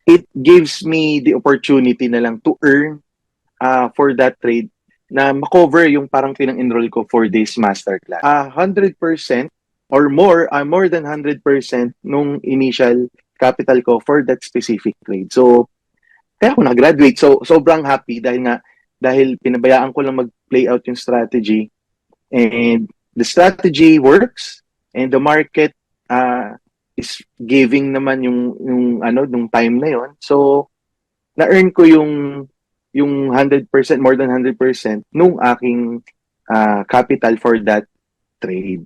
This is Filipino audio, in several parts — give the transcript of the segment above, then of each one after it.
it gives me the opportunity na lang to earn for that trade na makover yung parang pinang-enroll ko for this masterclass. 100% or more than 100% nung initial capital ko for that specific trade. So, kaya ako na-graduate. So, sobrang happy dahil pinabayaan ko lang mag-play out yung strategy and the strategy works and the market uh, is giving naman yung nung time na yon. So, na-earn ko yung 100%, more than 100% nung aking capital for that trade.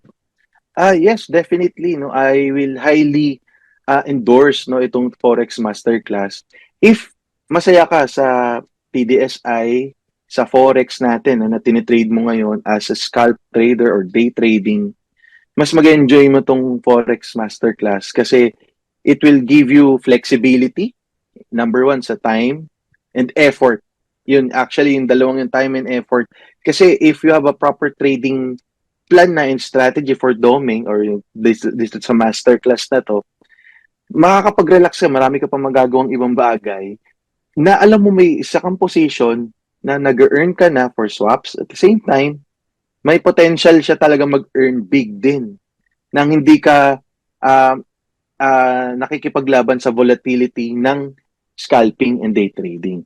Yes, definitely no. I will highly endorse no itong Forex Masterclass. If masaya ka sa PDSI, sa Forex natin na tinitrade mo ngayon as a scalp trader or day trading, mas mag-enjoy mo tong Forex Masterclass kasi it will give you flexibility, number one, sa time and effort. Yun, actually, yung dalawang yung time and effort. Kasi if you have a proper trading plan na and strategy for doming or yung this sa masterclass na to, makakapag-relax ka, marami ka pa magagawang ibang bagay na alam mo may isa kang position na nag-earn ka na for swaps. At the same time, may potential siya talaga mag-earn big din nang hindi ka uh, nakikipaglaban sa volatility ng scalping and day trading.